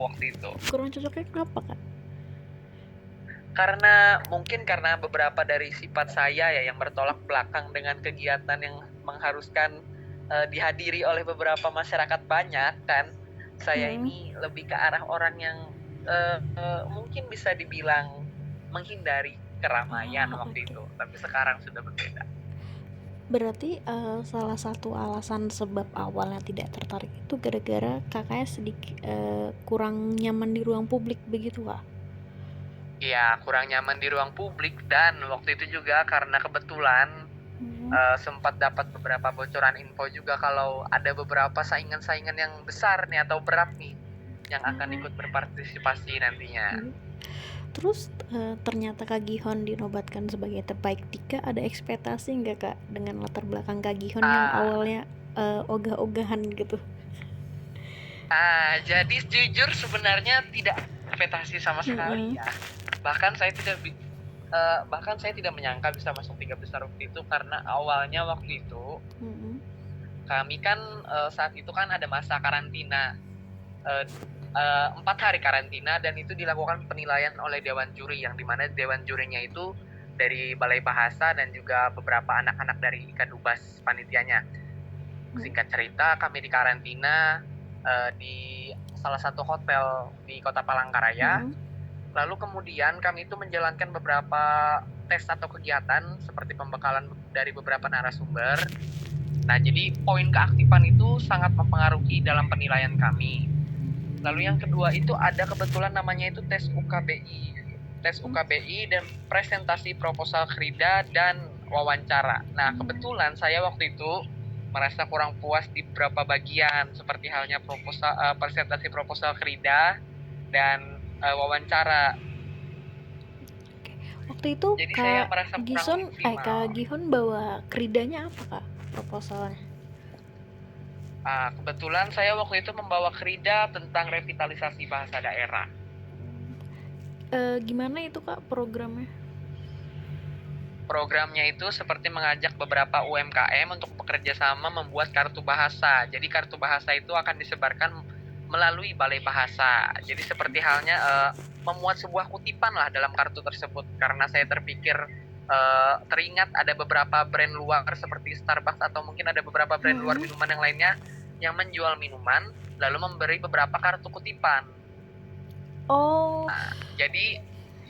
waktu itu. Kurang cocoknya kenapa, Kak? Karena beberapa dari sifat saya ya yang bertolak belakang dengan kegiatan yang mengharuskan dihadiri oleh beberapa masyarakat banyak kan. Saya ini lebih ke arah orang yang mungkin bisa dibilang menghindari keramaian waktu Oke. itu, tapi sekarang sudah berbeda. Berarti salah satu alasan sebab awalnya tidak tertarik itu gara-gara kakaknya sedikit kurang nyaman di ruang publik begitu, Kak? Iya, kurang nyaman di ruang publik dan waktu itu juga karena kebetulan sempat dapat beberapa bocoran info juga kalau ada beberapa saingan-saingan yang besar nih atau berat nih yang akan ikut berpartisipasi nantinya. Terus ternyata Kak Gihon dinobatkan sebagai terbaik 3. Ada ekspektasi nggak, Kak, dengan latar belakang Kak Gihon yang Ah, awalnya ogah-ogahan gitu? jadi jujur sebenarnya tidak ekspektasi sama sekali ya. Bahkan saya tidak bahkan saya tidak menyangka bisa masuk 3 besar waktu itu karena awalnya waktu itu kami kan saat itu kan ada masa karantina, 4 hari karantina, dan itu dilakukan penilaian oleh dewan juri yang dimana dewan jurinya itu dari Balai Bahasa dan juga beberapa anak-anak dari Ikadubas panitianya. Singkat cerita kami di karantina di salah satu hotel di Kota Palangkaraya. Lalu kemudian kami itu menjalankan beberapa tes atau kegiatan seperti pembekalan dari beberapa narasumber. Nah, jadi poin keaktifan itu sangat mempengaruhi dalam penilaian kami. Lalu yang kedua itu ada kebetulan namanya itu tes UKBI. Tes UKBI dan presentasi proposal krida dan wawancara. Nah, kebetulan saya waktu itu merasa kurang puas di beberapa bagian seperti halnya presentasi proposal krida dan wawancara. Waktu itu Jadi saya Kak merasa kurang Gison Kak maksimal. Gihon bawa kridanya apa, Kak, proposalnya? Kebetulan saya waktu itu membawa krida tentang revitalisasi bahasa daerah. Gimana itu, Kak, programnya? Programnya itu seperti mengajak beberapa UMKM untuk bekerja sama membuat kartu bahasa. Jadi kartu bahasa itu akan disebarkan melalui Balai Bahasa. Jadi seperti halnya memuat sebuah kutipan lah dalam kartu tersebut. Karena saya terpikir teringat ada beberapa brand luar seperti Starbucks atau mungkin ada beberapa brand luar minuman yang lainnya yang menjual minuman lalu memberi beberapa kartu kutipan. Oh. Jadi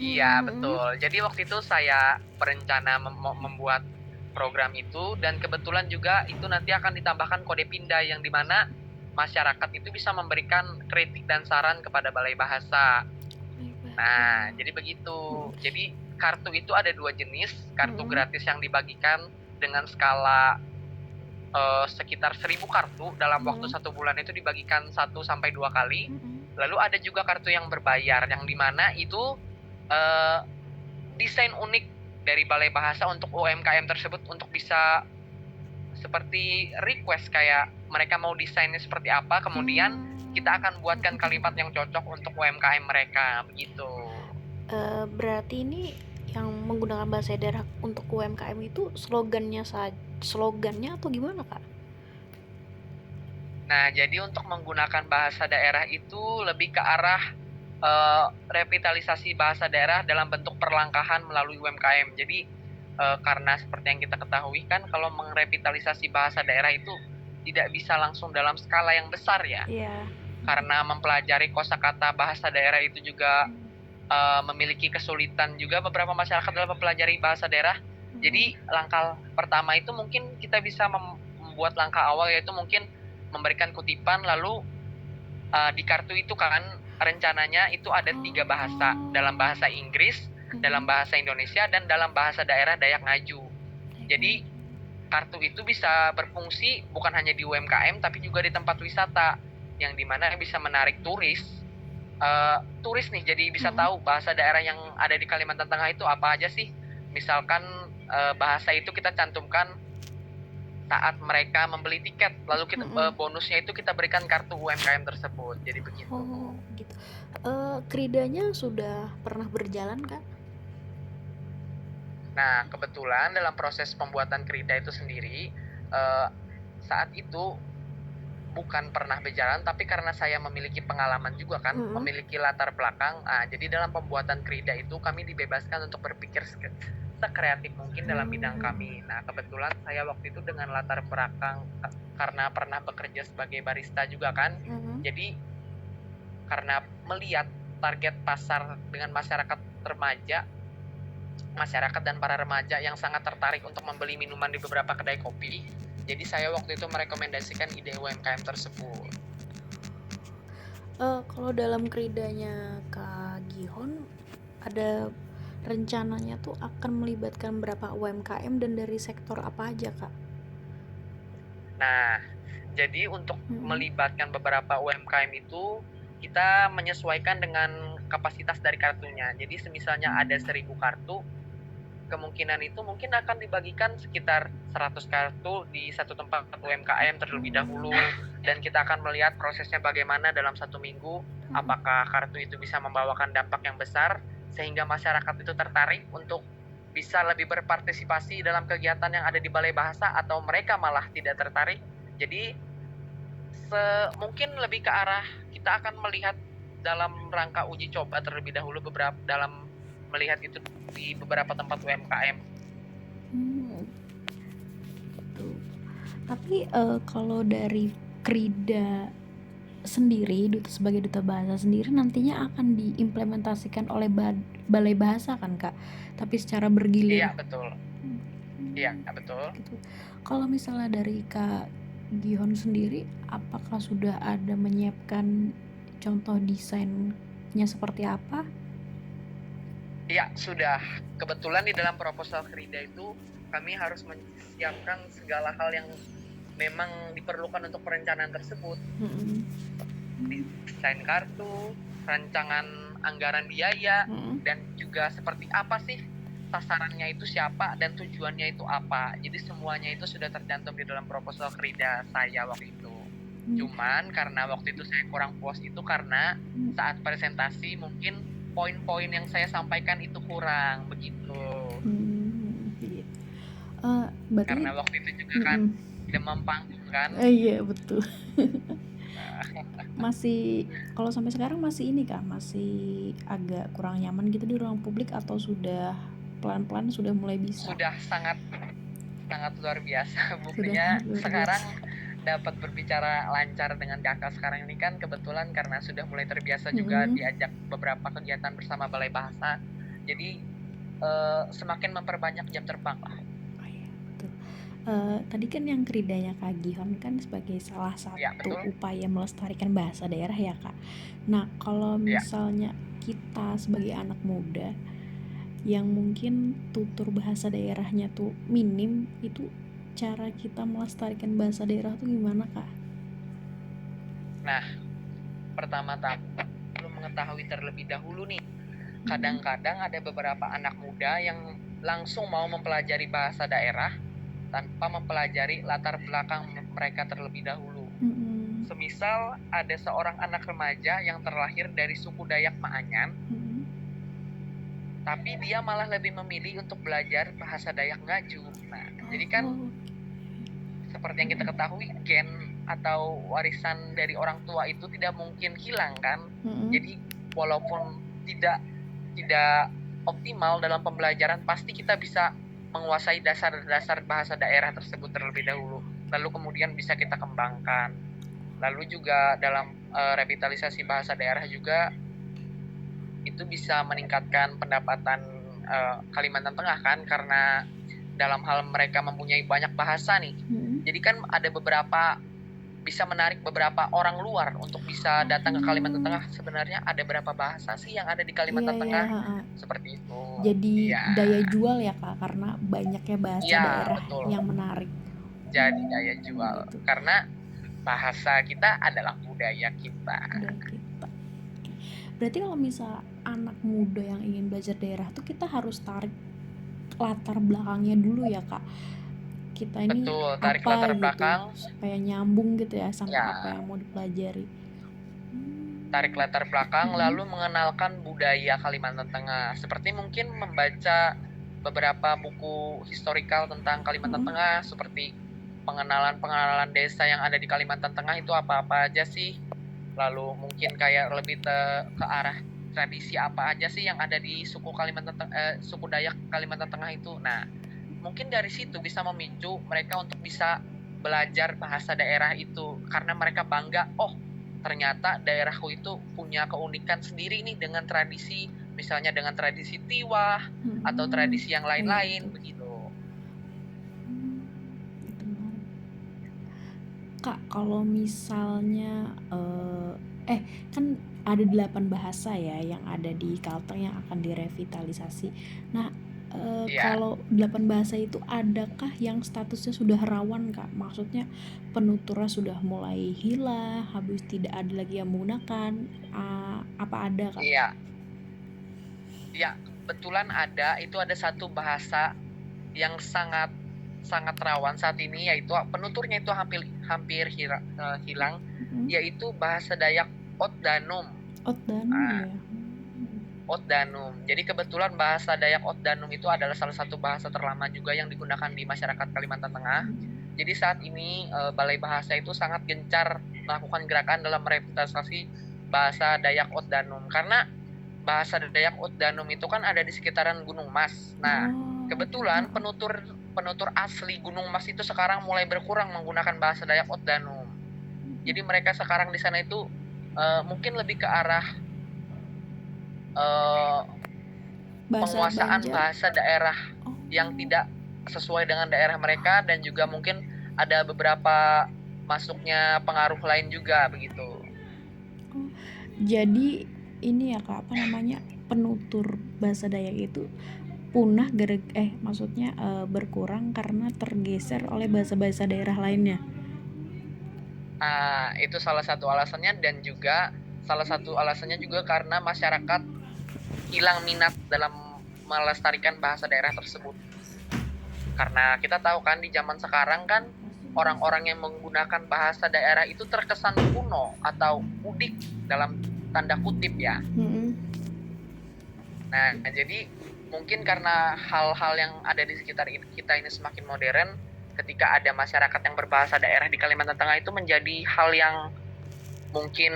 iya betul. Jadi waktu itu saya berencana membuat program itu, dan kebetulan juga itu nanti akan ditambahkan kode pindah yang dimana masyarakat itu bisa memberikan kritik dan saran kepada Balai Bahasa. Nah, jadi begitu. Jadi kartu itu ada 2 jenis, kartu gratis yang dibagikan dengan skala sekitar 1.000 kartu dalam waktu 1 bulan itu dibagikan 1 sampai 2 kali. Lalu ada juga kartu yang berbayar yang dimana itu desain unik dari Balai Bahasa untuk UMKM tersebut untuk bisa seperti request kayak mereka mau desainnya seperti apa, kemudian kita akan buatkan kalimat yang cocok untuk UMKM mereka begitu. Berarti ini yang menggunakan bahasa daerah untuk UMKM itu slogannya atau gimana, Kak? Nah, jadi untuk menggunakan bahasa daerah itu lebih ke arah revitalisasi bahasa daerah dalam bentuk perlangkahan melalui UMKM. Jadi karena seperti yang kita ketahui kan kalau merevitalisasi bahasa daerah itu tidak bisa langsung dalam skala yang besar ya. Iya. Karena mempelajari kosakata bahasa daerah itu juga memiliki kesulitan juga beberapa masyarakat dalam mempelajari bahasa daerah. Jadi langkah pertama itu mungkin kita bisa membuat langkah awal yaitu mungkin memberikan kutipan, lalu di kartu itu kan rencananya itu ada 3 bahasa, dalam bahasa Inggris, dalam bahasa Indonesia, dan dalam bahasa daerah Dayak Ngaju. Jadi kartu itu bisa berfungsi bukan hanya di UMKM tapi juga di tempat wisata yang dimana bisa menarik turis nih, jadi bisa tahu bahasa daerah yang ada di Kalimantan Tengah itu apa aja sih. Misalkan bahasa itu kita cantumkan saat mereka membeli tiket, lalu kita bonusnya itu kita berikan kartu UMKM tersebut. Jadi begitu. Oh, gitu. Kridanya sudah pernah berjalan, Kak? Nah, kebetulan dalam proses pembuatan krida itu sendiri, saat itu bukan pernah berjalan, tapi karena saya memiliki pengalaman juga kan, Mm-mm. memiliki latar belakang. Jadi dalam pembuatan Krida itu kami dibebaskan untuk berpikir sekreatif mungkin dalam bidang kami. Nah, kebetulan saya waktu itu dengan latar belakang karena pernah bekerja sebagai barista juga kan. Mm-mm. Jadi karena melihat target pasar dengan masyarakat dan para remaja yang sangat tertarik untuk membeli minuman di beberapa kedai kopi. Jadi saya waktu itu merekomendasikan ide UMKM tersebut. Kalau dalam Kridanya Kak Gihon ada rencananya tuh akan melibatkan berapa UMKM dan dari sektor apa aja, Kak? Nah, jadi untuk melibatkan beberapa UMKM itu kita menyesuaikan dengan kapasitas dari kartunya. Jadi semisalnya ada 1000 kartu, kemungkinan itu mungkin akan dibagikan sekitar 100 kartu di satu tempat UMKM terlebih dahulu, dan kita akan melihat prosesnya bagaimana dalam 1 minggu, apakah kartu itu bisa membawakan dampak yang besar sehingga masyarakat itu tertarik untuk bisa lebih berpartisipasi dalam kegiatan yang ada di Balai Bahasa, atau mereka malah tidak tertarik. Jadi mungkin lebih ke arah kita akan melihat dalam rangka uji coba terlebih dahulu dalam melihat itu di beberapa tempat UMKM. Tapi kalau dari Krida sendiri sebagai duta bahasa sendiri nantinya akan diimplementasikan oleh Balai Bahasa kan, Kak? Tapi secara bergilir. Iya, betul. Iya, betul. Gitu. Kalau misalnya dari Kak Gihon sendiri, apakah sudah ada menyiapkan contoh desainnya seperti apa? Iya, sudah. Kebetulan di dalam proposal Krida itu kami harus menyiapkan segala hal yang memang diperlukan untuk perencanaan tersebut. Desain kartu, rancangan anggaran biaya, dan juga seperti apa sih sasarannya itu siapa dan tujuannya itu apa. Jadi semuanya itu sudah tercantum di dalam proposal Krida saya waktu itu. Cuman karena waktu itu saya kurang puas itu karena saat presentasi mungkin poin-poin yang saya sampaikan itu kurang begitu. Karena waktu itu juga kan demam panggung kan. Iya, betul. Masih, kalau sampai sekarang masih ini Kak, masih agak kurang nyaman gitu di ruang publik, atau sudah pelan-pelan sudah mulai bisa? Sudah sangat luar biasa. Buktinya sekarang dapat berbicara lancar dengan kakak sekarang ini kan kebetulan karena sudah mulai terbiasa juga diajak beberapa kegiatan bersama Balai Bahasa. Jadi semakin memperbanyak jam terbang lah. Tadi kan yang Kridanya Kak Gihon kan sebagai salah satu upaya melestarikan bahasa daerah ya, Kak. Nah, kalau misalnya kita sebagai anak muda yang mungkin tutur bahasa daerahnya tuh minim, itu cara kita melestarikan bahasa daerah tuh gimana, Kak? Nah, pertama-tama perlu mengetahui terlebih dahulu nih, kadang-kadang ada beberapa anak muda yang langsung mau mempelajari bahasa daerah tanpa mempelajari latar belakang mereka terlebih dahulu. Semisal ada seorang anak remaja yang terlahir dari suku Dayak Maanyan, tapi dia malah lebih memilih untuk belajar bahasa Dayak Ngaju. Nah, jadi kan seperti yang kita ketahui, gen atau warisan dari orang tua itu tidak mungkin hilang kan. Jadi walaupun tidak optimal dalam pembelajaran, pasti kita bisa menguasai dasar-dasar bahasa daerah tersebut terlebih dahulu, lalu kemudian bisa kita kembangkan. Lalu juga dalam revitalisasi bahasa daerah juga itu bisa meningkatkan pendapatan Kalimantan Tengah kan, karena dalam hal mereka mempunyai banyak bahasa nih. Jadi kan ada beberapa, bisa menarik beberapa orang luar untuk bisa datang ke Kalimantan Tengah. Sebenarnya ada berapa bahasa sih yang ada di Kalimantan Tengah? Seperti itu. Jadi daya jual ya, Kak, karena banyaknya bahasa daerah yang menarik. Jadi daya jual karena bahasa kita adalah budaya kita. Berarti kalau misal anak muda yang ingin belajar daerah tuh kita harus tarik latar belakangnya dulu ya, Kak. Kita ini tarik apa latar gitu belakang supaya nyambung gitu ya sama apa yang mau dipelajari. Tarik latar belakang, lalu mengenalkan budaya Kalimantan Tengah. Seperti mungkin membaca beberapa buku historikal tentang Kalimantan Tengah, seperti pengenalan desa yang ada di Kalimantan Tengah itu apa-apa aja sih, lalu mungkin kayak lebih ke arah tradisi apa aja sih yang ada di suku Dayak Kalimantan Tengah itu. Nah, mungkin dari situ bisa memicu mereka untuk bisa belajar bahasa daerah itu karena mereka bangga, oh ternyata daerahku itu punya keunikan sendiri nih dengan tradisi, misalnya dengan tradisi tiwah atau tradisi yang lain-lain begitu. Itu menarik. Kak, kalau misalnya kan ada 8 bahasa ya yang ada di Kalteng yang akan direvitalisasi. Nah, Iya, kalau 8 bahasa itu adakah yang statusnya sudah rawan, Kak? Maksudnya penuturnya sudah mulai hilang, habis tidak ada lagi yang menggunakan. Apa ada, Kak? iya, iya, kebetulan ada satu bahasa yang sangat sangat rawan saat ini, yaitu penuturnya itu hampir hampir hilang, yaitu bahasa Dayak Otdanum. Otdanum Nah, ya. Otdanum. Jadi kebetulan bahasa Dayak Otdanum itu adalah salah satu bahasa terlama juga yang digunakan di masyarakat Kalimantan Tengah. Jadi saat ini Balai Bahasa itu sangat gencar melakukan gerakan dalam merevitalisasi bahasa Dayak Otdanum karena bahasa Dayak Otdanum itu kan ada di sekitaran Gunung Mas. Nah, kebetulan penutur asli Gunung Mas itu sekarang mulai berkurang menggunakan bahasa Dayak Otdanum. Jadi mereka sekarang di sana itu mungkin lebih ke arah penguasaan bahasa daerah yang tidak sesuai dengan daerah mereka dan juga mungkin ada beberapa masuknya pengaruh lain juga begitu. Jadi ini ya Kak, penutur bahasa Dayak itu punah maksudnya berkurang karena tergeser oleh bahasa-bahasa daerah lainnya. Itu salah satu alasannya dan juga salah satu alasannya juga karena masyarakat hilang minat dalam melestarikan bahasa daerah tersebut. Karena kita tahu kan di zaman sekarang kan orang-orang yang menggunakan bahasa daerah itu terkesan kuno atau udik dalam tanda kutip ya. Nah, jadi mungkin karena hal-hal yang ada di sekitar kita ini semakin modern, ketika ada masyarakat yang berbahasa daerah di Kalimantan Tengah itu menjadi hal yang mungkin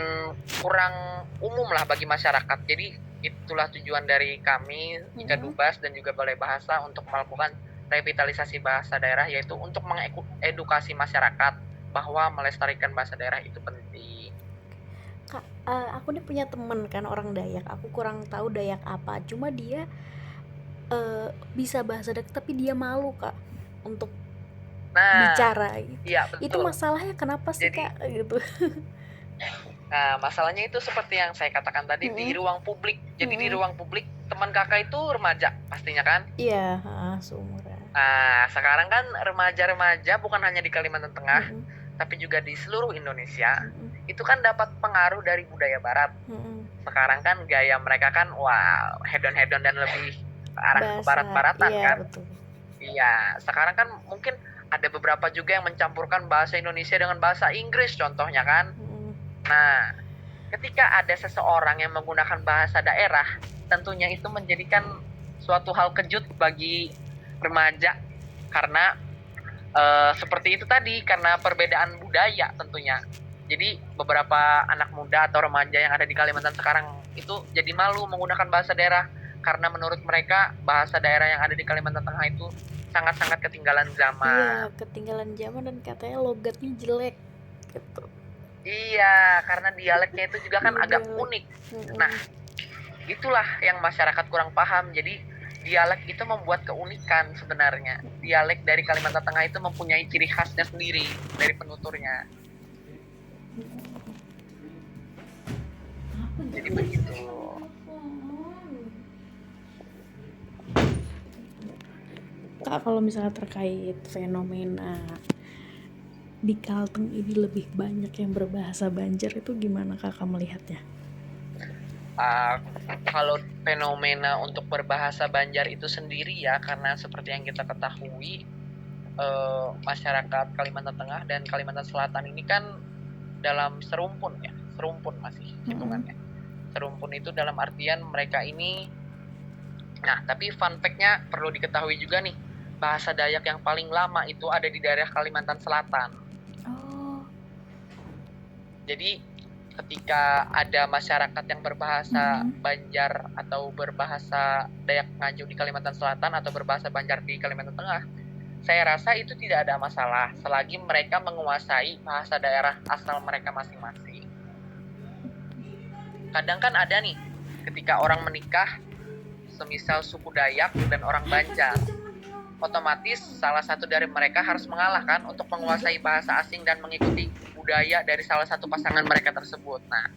kurang umum lah bagi masyarakat. Jadi itulah tujuan dari kami, Ika Dubas dan juga Balai Bahasa untuk melakukan revitalisasi bahasa daerah, yaitu untuk mengedukasi masyarakat bahwa melestarikan bahasa daerah itu penting. Kak, aku nih punya temen kan orang Dayak, aku kurang tahu Dayak apa, cuma dia bisa bahasa Dayak tapi dia malu Kak untuk bicara gitu. Iya, betul. Itu masalahnya kenapa sih Jadi, Kak gitu? Nah, masalahnya itu seperti yang saya katakan tadi di ruang publik. Jadi di ruang publik teman kakak itu remaja pastinya kan? Iya, seumuran. Nah, sekarang kan remaja-remaja bukan hanya di Kalimantan Tengah, tapi juga di seluruh Indonesia, itu kan dapat pengaruh dari budaya Barat. Sekarang kan gaya mereka kan, wow, hedon-hedon dan lebih ke arah ke barat-baratan kan? Betul. Iya, sekarang kan mungkin ada beberapa juga yang mencampurkan bahasa Indonesia dengan bahasa Inggris contohnya kan? Nah, ketika ada seseorang yang menggunakan bahasa daerah, tentunya itu menjadikan suatu hal kejut bagi remaja karena seperti itu tadi, karena perbedaan budaya tentunya. Jadi beberapa anak muda atau remaja yang ada di Kalimantan sekarang itu jadi malu menggunakan bahasa daerah karena menurut mereka bahasa daerah yang ada di Kalimantan Tengah itu sangat-sangat ketinggalan zaman. Iya, ketinggalan zaman dan katanya logatnya jelek gitu. Iya, karena dialeknya itu juga kan agak unik. Nah, itulah yang masyarakat kurang paham. Jadi dialek itu membuat keunikan sebenarnya. Dialek dari Kalimantan Tengah itu mempunyai ciri khasnya sendiri dari penuturnya. Jadi begitu. Kak, kalau misalnya terkait fenomena di Kalteng ini lebih banyak yang berbahasa Banjar itu gimana kakak melihatnya? Kalau fenomena untuk berbahasa Banjar itu sendiri ya, karena seperti yang kita ketahui masyarakat Kalimantan Tengah dan Kalimantan Selatan ini kan dalam serumpun masih hitungannya. Serumpun itu dalam artian mereka ini, nah tapi fun fact-nya perlu diketahui juga nih, bahasa Dayak yang paling lama itu ada di daerah Kalimantan Selatan. Oh. Jadi ketika ada masyarakat yang berbahasa Banjar atau berbahasa Dayak Ngaju di Kalimantan Selatan atau berbahasa Banjar di Kalimantan Tengah, saya rasa itu tidak ada masalah selagi mereka menguasai bahasa daerah asal mereka masing-masing. Kadang kan ada nih, ketika orang menikah, semisal suku Dayak dan orang Banjar, otomatis salah satu dari mereka harus mengalahkan untuk menguasai bahasa asing dan mengikuti budaya dari salah satu pasangan mereka tersebut. Nah,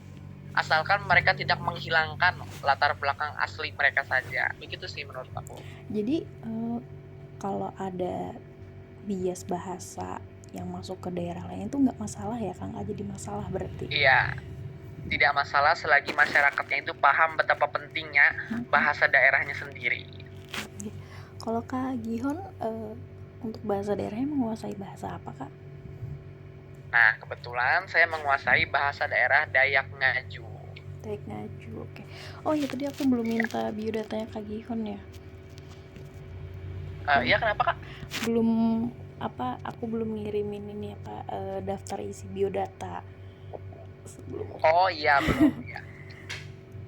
asalkan mereka tidak menghilangkan latar belakang asli mereka saja. Begitu sih menurut aku. Jadi kalau ada bias bahasa yang masuk ke daerah lain itu nggak masalah ya Kang? Nggak jadi masalah berarti? Iya, tidak masalah selagi masyarakatnya itu paham betapa pentingnya bahasa daerahnya sendiri. Kalau Kak Gihon untuk bahasa daerahnya menguasai bahasa apa Kak? Nah, kebetulan saya menguasai bahasa daerah Dayak Ngaju. Dayak Ngaju, oke. Oh iya, tadi aku belum minta biodatanya Kak Gihon ya. Iya, kenapa Kak? Aku belum ngirimin ini daftar isi biodata sebelum. Oh iya, belum ya.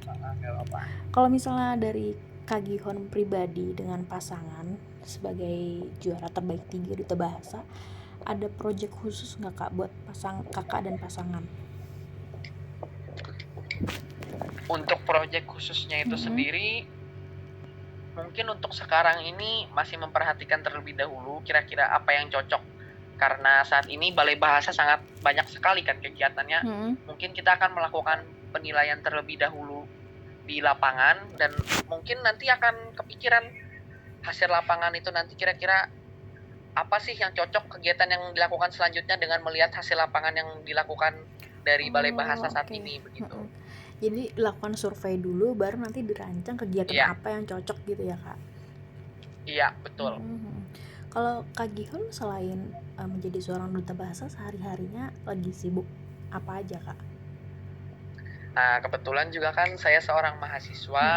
Nggak apa-apa. Kalau misalnya dari Kak Gihon pribadi dengan pasangan sebagai juara terbaik 3 duta bahasa, ada proyek khusus nggak Kak buat kakak dan pasangan? Untuk proyek khususnya itu sendiri, mungkin untuk sekarang ini masih memperhatikan terlebih dahulu kira-kira apa yang cocok. Karena saat ini Balai Bahasa sangat banyak sekali kan kegiatannya. Mungkin kita akan melakukan penilaian terlebih dahulu di lapangan dan mungkin nanti akan kepikiran hasil lapangan itu nanti kira-kira apa sih yang cocok kegiatan yang dilakukan selanjutnya dengan melihat hasil lapangan yang dilakukan dari Balai Bahasa saat ini begitu. Jadi lakukan survei dulu baru nanti dirancang kegiatan apa yang cocok gitu ya Kak? Iya, betul. Kalau Kak Gihon selain menjadi seorang duta bahasa, sehari-harinya lagi sibuk apa aja Kak? Nah, kebetulan juga kan saya seorang mahasiswa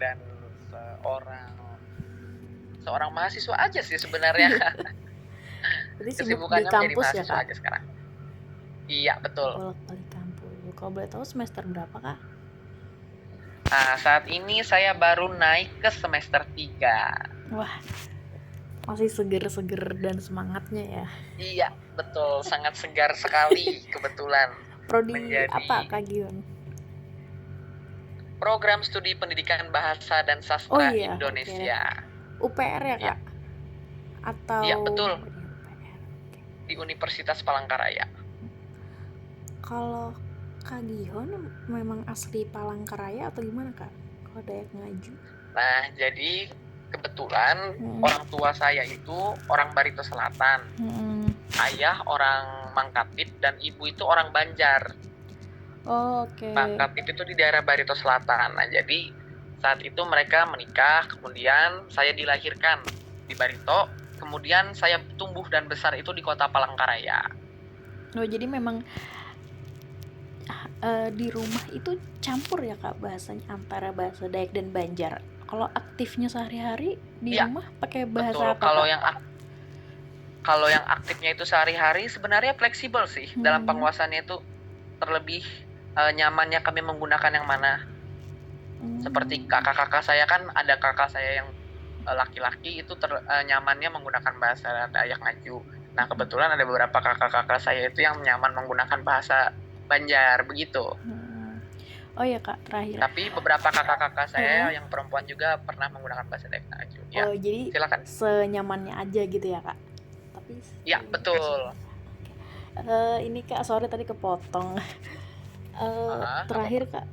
dan seorang mahasiswa aja sih sebenarnya. Berarti sibuk di kampus ya Kak? Aja sekarang. Iya, betul. Bolak-balik kampus. Kalau boleh tahu semester berapa Kak? Nah, saat ini saya baru naik ke semester 3. Wah, masih seger-seger dan semangatnya ya. Iya, betul. Sangat segar sekali kebetulan. Prodi apa Kak Gihon? Program Studi Pendidikan Bahasa dan Sastra Indonesia. UPR ya Kak? Atau? Iya, betul. Di Universitas Palangkaraya. Kalau Kak Gihon memang asli Palangkaraya atau gimana Kak? Kalau Dayak Ngaju? Nah, jadi kebetulan orang tua saya itu orang Barito Selatan. Ayah orang Mangkatip dan ibu itu orang Banjar. Mangkatip itu di daerah Barito Selatan. Nah, jadi saat itu mereka menikah, kemudian saya dilahirkan di Barito, kemudian saya tumbuh dan besar itu di kota Palangkaraya. Oh, jadi memang di rumah itu campur ya Kak bahasanya antara bahasa Dayak dan Banjar. Kalau aktifnya sehari-hari di rumah pakai bahasa apa? Kalau yang aktifnya itu sehari-hari sebenarnya fleksibel sih dalam penguasaannya itu, terlebih nyamannya kami menggunakan yang mana. Seperti kakak-kakak saya kan, ada kakak saya yang laki-laki itu nyamannya menggunakan bahasa Dayak Ngaju. Nah, kebetulan ada beberapa kakak-kakak saya itu yang nyaman menggunakan bahasa Banjar begitu. Oh ya Kak, terakhir. Tapi beberapa kakak-kakak saya yang perempuan juga pernah menggunakan bahasa Dayak Ngaju. Ya, jadi silakan. Senyamannya aja gitu ya Kak. Tapi ya, betul. Ini Kak, sorry tadi kepotong. Terakhir Kak,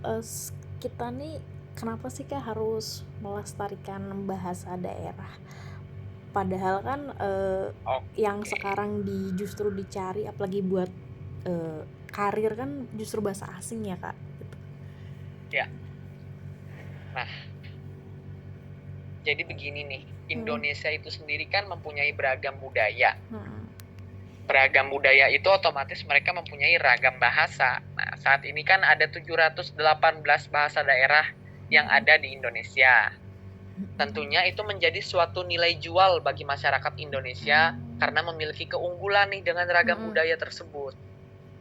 kita nih kenapa sih Kak harus melestarikan bahasa daerah? Padahal kan yang sekarang justru dicari apalagi buat karir kan justru bahasa asing ya Kak gitu. Ya. Nah, jadi begini nih, Indonesia itu sendiri kan mempunyai beragam budaya. Beragam budaya itu otomatis mereka mempunyai ragam bahasa. Nah, saat ini kan ada 718 bahasa daerah yang ada di Indonesia. tentunya itu menjadi suatu nilai jual bagi masyarakat Indonesia karena memiliki keunggulan nih dengan ragam budaya tersebut.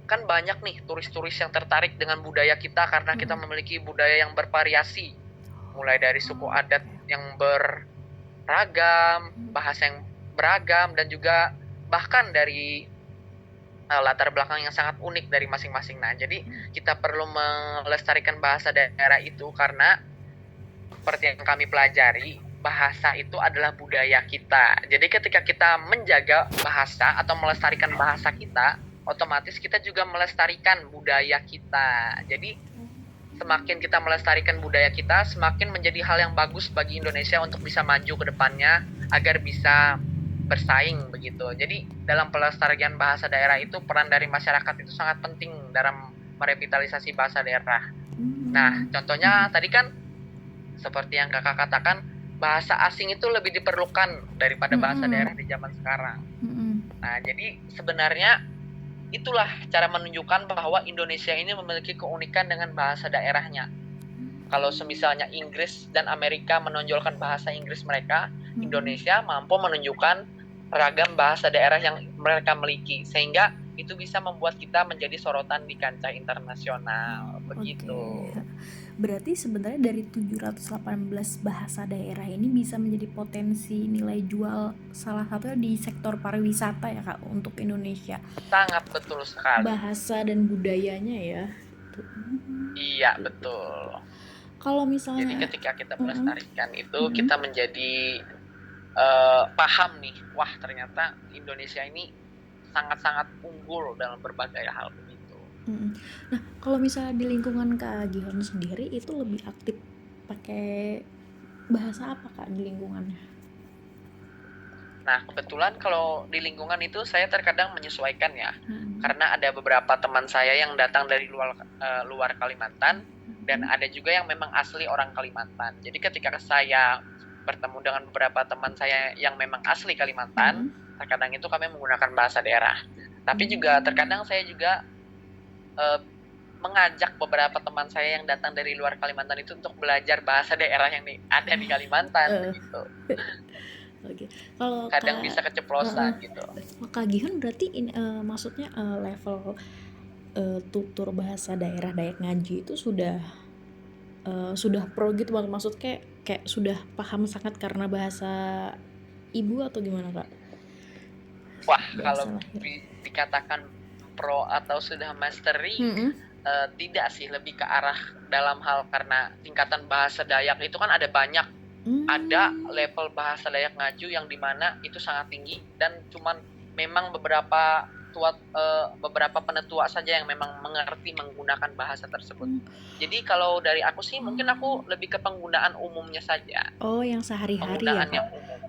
Kan banyak nih turis-turis yang tertarik dengan budaya kita karena kita memiliki budaya yang bervariasi. Mulai dari suku adat yang beragam, bahasa yang beragam, dan juga bahkan dari latar belakang yang sangat unik dari masing-masing. Nah, jadi kita perlu melestarikan bahasa daerah itu karena seperti yang kami pelajari, bahasa itu adalah budaya kita. Jadi ketika kita menjaga bahasa atau melestarikan bahasa kita, otomatis kita juga melestarikan budaya kita. Jadi semakin kita melestarikan budaya kita, semakin menjadi hal yang bagus bagi Indonesia untuk bisa maju ke depannya agar bisa bersaing begitu. Jadi dalam pelestarian bahasa daerah itu peran dari masyarakat itu sangat penting dalam merevitalisasi bahasa daerah. Nah, contohnya tadi kan seperti yang kakak katakan, bahasa asing itu lebih diperlukan daripada bahasa daerah di zaman sekarang. Nah, jadi sebenarnya itulah cara menunjukkan bahwa Indonesia ini memiliki keunikan dengan bahasa daerahnya. Kalau semisalnya Inggris dan Amerika menonjolkan bahasa Inggris mereka, Indonesia mampu menunjukkan ragam bahasa daerah yang mereka miliki, sehingga itu bisa membuat kita menjadi sorotan di kancah internasional. Begitu. Berarti sebenarnya dari 718 bahasa daerah ini bisa menjadi potensi nilai jual salah satunya di sektor pariwisata ya Kak untuk Indonesia. Sangat betul sekali. Bahasa dan budayanya ya. Iya, betul. Kalau misalnya jadi ketika kita melestarikan itu kita menjadi paham nih, wah ternyata Indonesia ini sangat-sangat unggul dalam berbagai hal begitu. Nah, kalau misalnya di lingkungan Kak Gihon sendiri itu lebih aktif pakai bahasa apa Kak di lingkungannya? Nah, kebetulan kalau di lingkungan itu saya terkadang menyesuaikan ya, karena ada beberapa teman saya yang datang dari luar Kalimantan, dan ada juga yang memang asli orang Kalimantan. Jadi ketika saya bertemu dengan beberapa teman saya yang memang asli Kalimantan, terkadang itu kami menggunakan bahasa daerah. Tapi juga terkadang saya juga mengajak beberapa teman saya yang datang dari luar Kalimantan itu untuk belajar bahasa daerah yang ada di Kalimantan begitu. Oke. Kalau kadang bisa keceplosan gitu. Kak Gihon berarti maksudnya level tutur bahasa daerah Dayak Ngaji itu sudah pro gitu, maksud kayak sudah paham sangat karena bahasa ibu atau gimana Kak? Wah, kalau dikatakan pro atau sudah mastery, tidak sih, lebih ke arah dalam hal karena tingkatan bahasa Dayak itu kan ada banyak. Ada level bahasa Dayak Ngaju yang dimana itu sangat tinggi dan cuman memang beberapa penetua saja yang memang mengerti menggunakan bahasa tersebut. Jadi kalau dari aku sih mungkin aku lebih ke penggunaan umumnya saja. Oh, yang sehari-hari penggunaan ya, yang umum.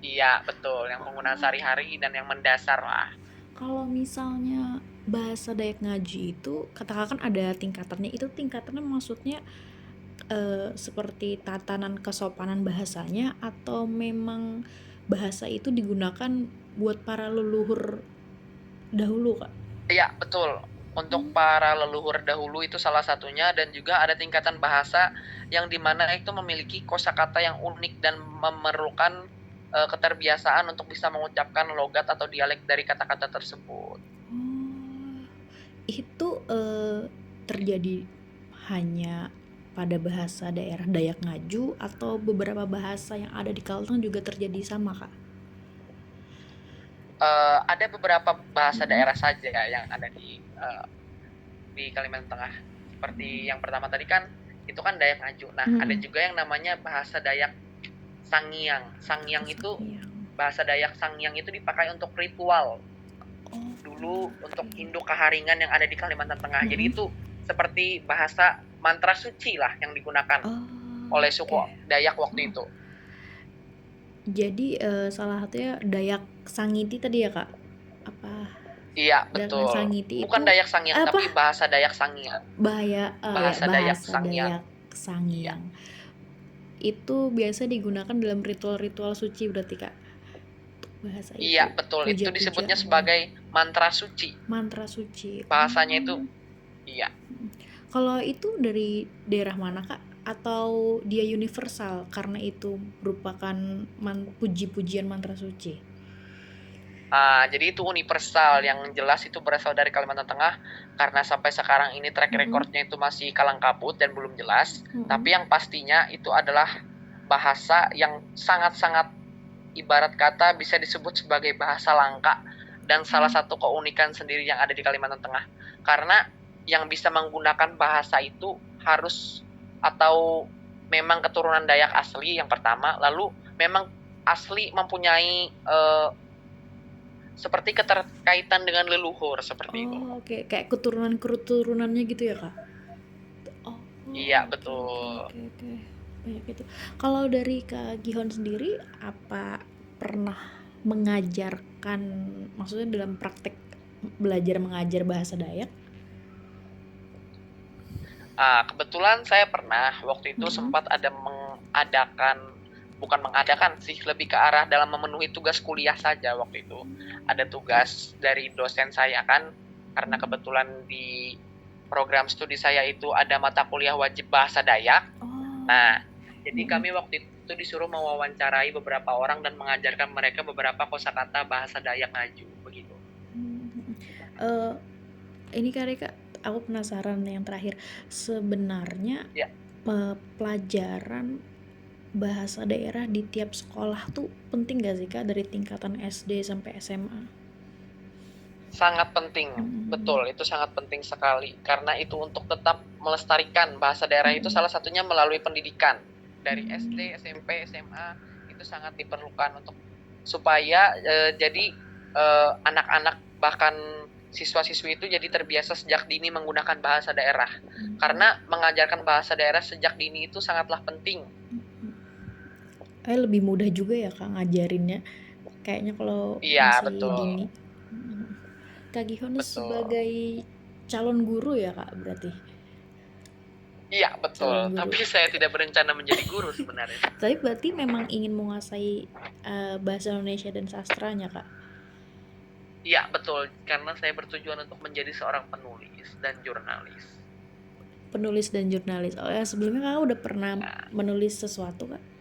Iya, betul, yang penggunaan sehari-hari dan yang mendasar lah. Kalau misalnya bahasa Dayak Ngaji itu katakan ada tingkatannya, itu tingkatannya maksudnya seperti tatanan kesopanan bahasanya atau memang bahasa itu digunakan buat para leluhur dahulu Kak? Iya, betul. Untuk para leluhur dahulu itu salah satunya, dan juga ada tingkatan bahasa yang dimana itu memiliki kosakata yang unik dan memerlukan keterbiasaan untuk bisa mengucapkan logat atau dialek dari kata-kata tersebut. Itu terjadi hanya pada bahasa daerah Dayak Ngaju atau beberapa bahasa yang ada di Kalteng juga terjadi sama Kak? Ada beberapa bahasa daerah saja yang ada di Kalimantan Tengah. Seperti yang pertama tadi kan itu kan Dayak Ngaju. Nah, ada juga yang namanya bahasa Dayak Sangiang. Sangiang itu bahasa Dayak Sangiang itu dipakai untuk ritual. Dulu untuk induk keharingan yang ada di Kalimantan Tengah. Jadi itu seperti bahasa mantra suci lah yang digunakan oleh suku Dayak waktu itu. Jadi salah satunya Dayak Sangiti tadi ya Kak? Apa? Iya, betul. Sangiti bukan itu Dayak Sangiang, tapi bahasa Dayak Sangiang. Bahasa Dayak Sangiang. Ya. Itu biasa digunakan dalam ritual-ritual suci berarti Kak? Bahasa itu. Iya, betul. Itu disebutnya sebagai mantra suci. Mantra suci. Bahasanya itu iya. Kalau itu dari daerah mana Kak? atau dia universal karena itu merupakan puji-pujian mantra suci? Jadi itu universal, yang jelas itu berasal dari Kalimantan Tengah, karena sampai sekarang ini track recordnya itu masih kalang kabut dan belum jelas. Tapi yang pastinya itu adalah bahasa yang sangat-sangat ibarat kata bisa disebut sebagai bahasa langka dan salah satu keunikan sendiri yang ada di Kalimantan Tengah. Karena yang bisa menggunakan bahasa itu harus atau memang keturunan Dayak asli yang pertama, lalu memang asli mempunyai seperti keterkaitan dengan leluhur seperti itu. Oke. Kayak keturunannya gitu ya, Kak? Iya, betul. Oke. Banyak itu. Kalau dari Kak Gihon sendiri, apa pernah mengajarkan, maksudnya dalam praktek belajar mengajar bahasa Dayak? Kebetulan saya pernah waktu itu sempat ada bukan mengadakan sih, lebih ke arah dalam memenuhi tugas kuliah saja waktu itu. Ada tugas dari dosen saya kan, karena kebetulan di program studi saya itu ada mata kuliah wajib bahasa Dayak. Nah, jadi kami waktu itu disuruh mewawancarai beberapa orang dan mengajarkan mereka beberapa kosakata bahasa Dayak Ngaju, begitu. Ini Kak, aku penasaran yang terakhir. Sebenarnya pelajaran bahasa daerah di tiap sekolah tuh penting gak sih, Kak, dari tingkatan SD sampai SMA? Sangat penting, betul, itu sangat penting sekali, karena itu untuk tetap melestarikan bahasa daerah itu salah satunya melalui pendidikan dari SD, SMP, SMA itu sangat diperlukan untuk supaya jadi anak-anak bahkan siswa-siswi itu jadi terbiasa sejak dini menggunakan bahasa daerah, karena mengajarkan bahasa daerah sejak dini itu sangatlah penting. Lebih mudah juga ya, Kak, ngajarinnya kayaknya kalau masih betul. dini. Kak Gihon sebagai calon guru ya, Kak, berarti? Iya, betul. Tapi saya tidak berencana menjadi guru sebenarnya. Tapi berarti memang ingin menguasai bahasa Indonesia dan sastranya, Kak? Iya, betul. Karena saya bertujuan untuk menjadi seorang penulis dan jurnalis. Penulis dan jurnalis. Oh ya, sebelumnya Kakak udah pernah menulis sesuatu, Kak?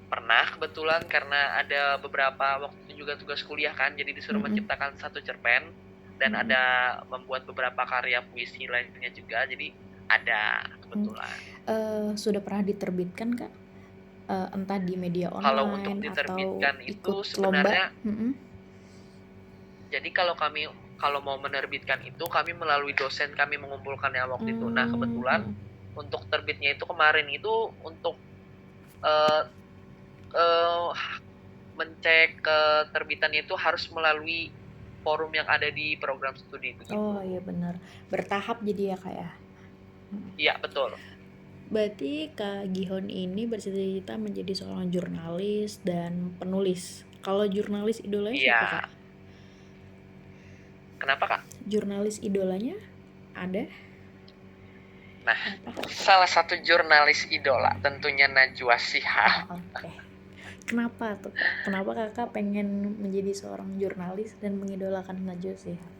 Pernah, kebetulan karena ada beberapa waktu itu juga tugas kuliah kan, jadi disuruh menciptakan satu cerpen dan ada membuat beberapa karya puisi lainnya juga, jadi ada kebetulan. Sudah pernah diterbitkan, Kak? Entah di media online kalau untuk diterbitkan atau itu ikut sebenarnya lomba? Jadi kalau mau menerbitkan itu kami melalui dosen kami mengumpulkannya waktu itu. Nah, kebetulan untuk terbitnya itu kemarin itu untuk mencek keterbitannya itu harus melalui forum yang ada di program studi begitu. Oh iya benar, bertahap jadi ya, Kak, ya? Iya, betul. Berarti Kak Gihon ini bercita-cita menjadi seorang jurnalis dan penulis. Kalau jurnalis idolanya siapa, Kak? Kenapa, Kak? Jurnalis idolanya ada? Nah, salah satu jurnalis idola tentunya Najwa Shihab. Oke. Kenapa tuh? Kenapa Kakak pengen menjadi seorang jurnalis dan mengidolakan Najwa Shihab?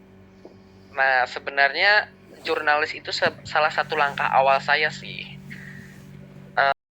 Nah, sebenarnya jurnalis itu salah satu langkah awal saya sih.